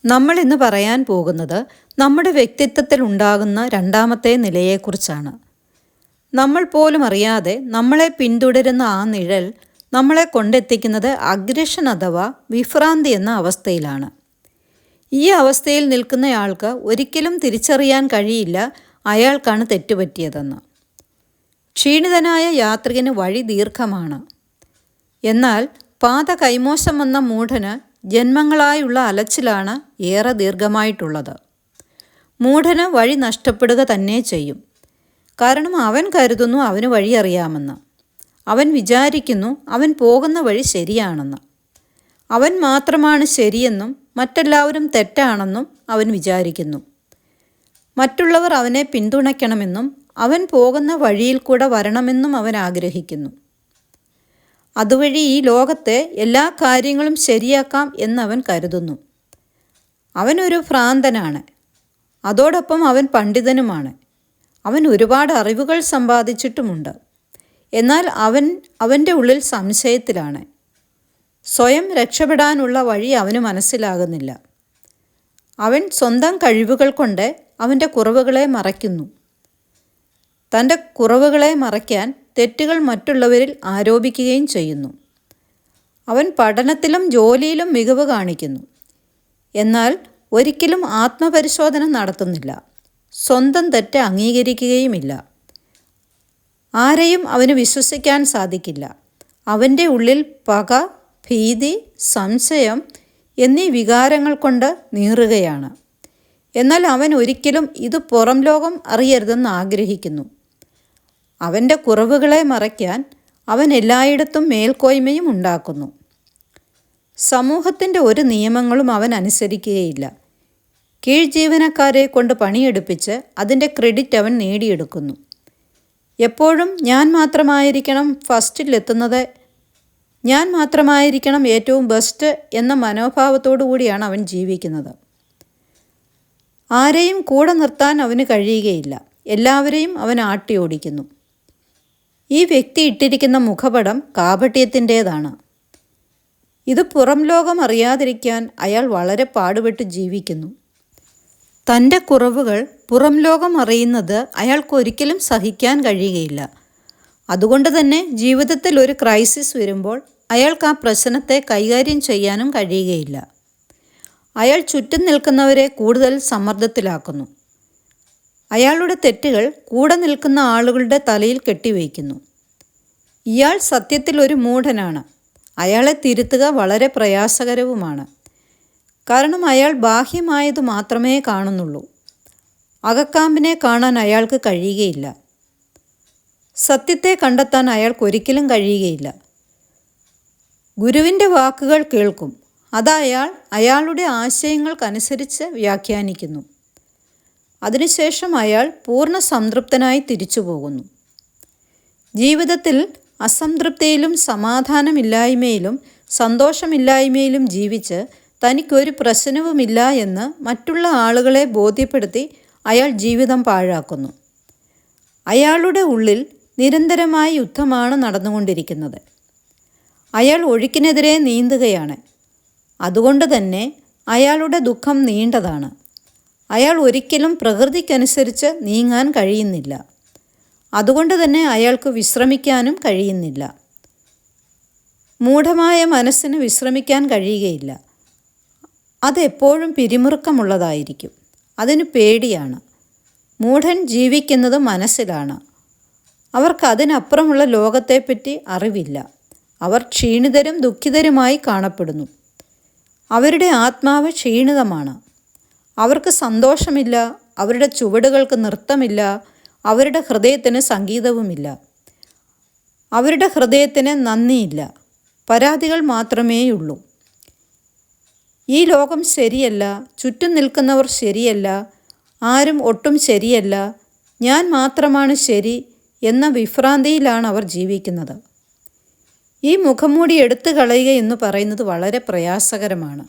നമ്മൾ ഇന്ന് പറയാൻ പോകുന്നത് നമ്മുടെ വ്യക്തിത്വത്തിൽ ഉണ്ടാകുന്ന രണ്ടാമത്തെ നിലയെക്കുറിച്ചാണ്. നമ്മൾ പോലും അറിയാതെ നമ്മളെ പിന്തുടരുന്ന ആ നിഴൽ നമ്മളെ കൊണ്ടെത്തിക്കുന്നത് അഗ്രഷൻ അഥവാ വിഭ്രാന്തി എന്ന അവസ്ഥയിലാണ്. ഈ അവസ്ഥയിൽ നിൽക്കുന്നയാൾക്ക് ഒരിക്കലും തിരിച്ചറിയാൻ കഴിയില്ല അയാൾക്കാണ് തെറ്റുപറ്റിയതെന്ന്. ക്ഷീണിതനായ യാത്രികന് വഴി ദീർഘമാണ്. എന്നാൽ പാത കൈമോശം വന്ന മൂഢന് ജന്മങ്ങളായുള്ള അലച്ചിലാണ് ഏറെ ദീർഘമായിട്ടുള്ളത്. മൂഢന് വഴി നഷ്ടപ്പെടുക തന്നെ ചെയ്യും. കാരണം അവൻ കരുതുന്നു അവന് വഴി അറിയാമെന്ന്. അവൻ വിചാരിക്കുന്നു അവൻ പോകുന്ന വഴി ശരിയാണെന്ന്. അവൻ മാത്രമാണ് ശരിയെന്നും മറ്റെല്ലാവരും തെറ്റാണെന്നും അവൻ വിചാരിക്കുന്നു. മറ്റുള്ളവർ അവനെ പിന്തുണയ്ക്കണമെന്നും അവൻ പോകുന്ന വഴിയിൽ കൂടെ വരണമെന്നും അവൻ ആഗ്രഹിക്കുന്നു. അതുവഴി ഈ ലോകത്തെ എല്ലാ കാര്യങ്ങളും ശരിയാക്കാം എന്നവൻ കരുതുന്നു. അവനൊരു ഭ്രാന്തനാണ്. അതോടൊപ്പം അവൻ പണ്ഡിതനുമാണ്. അവൻ ഒരുപാട് അറിവുകൾ സമ്പാദിച്ചിട്ടുമുണ്ട്. എന്നാൽ അവൻ്റെ ഉള്ളിൽ സംശയത്തിലാണ്. സ്വയം രക്ഷപ്പെടാനുള്ള വഴി അവന് മനസ്സിലാകുന്നില്ല. അവൻ സ്വന്തം കഴിവുകൾ കൊണ്ട് അവൻ്റെ കുറവുകളെ മറയ്ക്കുന്നു. തൻ്റെ കുറവുകളെ മറയ്ക്കാൻ തെറ്റുകൾ മറ്റുള്ളവരിൽ ആരോപിക്കുകയും ചെയ്യുന്നു. അവൻ പഠനത്തിലും ജോലിയിലും മികവ് കാണിക്കുന്നു. എന്നാൽ ഒരിക്കലും ആത്മപരിശോധന നടത്തുന്നില്ല. സ്വന്തം തെറ്റ് അംഗീകരിക്കുകയുമില്ല. ആരെയും അവന് വിശ്വസിക്കാൻ സാധിക്കില്ല. അവൻ്റെ ഉള്ളിൽ പക, ഭീതി, സംശയം എന്നീ വികാരങ്ങൾ കൊണ്ട് നീറുകയാണ്. എന്നാൽ അവൻ ഒരിക്കലും ഇത് പുറം ലോകം അറിയരുതെന്ന് ആഗ്രഹിക്കുന്നു. അവൻ്റെ കുറവുകളെ മറയ്ക്കാൻ അവൻ എല്ലായിടത്തും മേൽക്കോയ്മയും ഉണ്ടാക്കുന്നു. സമൂഹത്തിൻ്റെ ഒരു നിയമങ്ങളും അവൻ അനുസരിക്കുകയില്ല. കീഴ്ജീവനക്കാരെ കൊണ്ട് പണിയെടുപ്പിച്ച് അതിൻ്റെ ക്രെഡിറ്റ് അവൻ നേടിയെടുക്കുന്നു. എപ്പോഴും ഞാൻ മാത്രമായിരിക്കണം ഫസ്റ്റിലെത്തുന്നത്, ഞാൻ മാത്രമായിരിക്കണം ഏറ്റവും ബെസ്റ്റ് എന്ന മനോഭാവത്തോടു കൂടിയാണ് അവൻ ജീവിക്കുന്നത്. ആരെയും കൂടെ നിർത്താൻ അവന് കഴിയുകയില്ല. എല്ലാവരെയും അവൻ ആട്ടി ഓടിക്കുന്നു. ഈ വ്യക്തി ഇട്ടിരിക്കുന്ന മുഖപടം കാപട്യത്തിൻ്റേതാണ്. ഇത് പുറം ലോകം അറിയാതിരിക്കാൻ അയാൾ വളരെ പാടുപെട്ട് ജീവിക്കുന്നു. തൻ്റെ കുറവുകൾ പുറം ലോകം അറിയുന്നത് അയാൾക്ക് ഒരിക്കലും സഹിക്കാൻ കഴിയുകയില്ല. അതുകൊണ്ട് തന്നെ ജീവിതത്തിൽ ഒരു ക്രൈസിസ് വരുമ്പോൾ അയാൾക്ക് ആ പ്രശ്നത്തെ കൈകാര്യം ചെയ്യാനും കഴിയുകയില്ല. അയാൾ ചുറ്റും നിൽക്കുന്നവരെ കൂടുതൽ സമ്മർദ്ദത്തിലാക്കുന്നു. അയാളുടെ തെറ്റുകൾ കൂടെ നിൽക്കുന്ന ആളുകളുടെ തലയിൽ കെട്ടിവയ്ക്കുന്നു. ഇയാൾ സത്യത്തിൽ ഒരു മൂഢനാണ്. അയാളെ തിരുത്തുക വളരെ പ്രയാസകരവുമാണ്. കാരണം അയാൾ ബാഹ്യമായത് മാത്രമേ കാണുന്നുള്ളൂ. അകക്കാമ്പിനെ കാണാൻ അയാൾക്ക് കഴിയുകയില്ല. സത്യത്തെ കണ്ടെത്താൻ അയാൾക്കൊരിക്കലും കഴിയുകയില്ല. ഗുരുവിൻ്റെ വാക്കുകൾ കേൾക്കും. അത് അയാളുടെ ആശയങ്ങൾക്കനുസരിച്ച് വ്യാഖ്യാനിക്കുന്നു. അതിനുശേഷം അയാൾ പൂർണ്ണ സംതൃപ്തനായി തിരിച്ചു പോകുന്നു. ജീവിതത്തിൽ അസംതൃപ്തിയിലും സമാധാനമില്ലായ്മയിലും സന്തോഷമില്ലായ്മയിലും ജീവിച്ച് തനിക്കൊരു പ്രശ്നവുമില്ല എന്ന് മറ്റുള്ള ആളുകളെ ബോധ്യപ്പെടുത്തി അയാൾ ജീവിതം പാഴാക്കുന്നു. അയാളുടെ ഉള്ളിൽ നിരന്തരമായ യുദ്ധമാണ് നടന്നുകൊണ്ടിരിക്കുന്നത്. അയാൾ ഒഴുക്കിനെതിരെ നീന്തുകയാണ്. അതുകൊണ്ട് തന്നെ അയാളുടെ ദുഃഖം നീണ്ടതാണ്. അയാൾ ഒരിക്കലും പ്രകൃതിക്കനുസരിച്ച് നീങ്ങാൻ കഴിയുന്നില്ല. അതുകൊണ്ട് തന്നെ അയാൾക്ക് വിശ്രമിക്കാനും കഴിയുന്നില്ല. മൂഢമായ മനസ്സിന് വിശ്രമിക്കാൻ കഴിയുകയില്ല. അതെപ്പോഴും പിരിമുറുക്കമുള്ളതായിരിക്കും. അതിന് പേടിയാണ്. മൂഢൻ ജീവിക്കുന്നത് മനസ്സിലാണ്. അവർക്ക് അതിനപ്പുറമുള്ള ലോകത്തെപ്പറ്റി അറിവില്ല. അവർ ക്ഷീണിതരും ദുഃഖിതരുമായി കാണപ്പെടുന്നു. അവരുടെ ആത്മാവ് ക്ഷീണിതമാണ്. അവർക്ക് സന്തോഷമില്ല. അവരുടെ ചുവടുകൾക്ക് നൃത്തമില്ല. അവരുടെ ഹൃദയത്തിന് സംഗീതവുമില്ല. അവരുടെ ഹൃദയത്തിന് നന്ദിയില്ല. പരാതികൾ മാത്രമേയുള്ളൂ. ഈ ലോകം ശരിയല്ല. ചുറ്റും നിൽക്കുന്നവർ ശരിയല്ല. ആരും ഒട്ടും ശരിയല്ല. ഞാൻ മാത്രമാണ് ശരി എന്ന വിഭ്രാന്തിയിലാണ് അവർ ജീവിക്കുന്നത്. ഈ മുഖംമൂടി എടുത്തു കളയുക എന്ന് പറയുന്നത് വളരെ പ്രയാസകരമാണ്.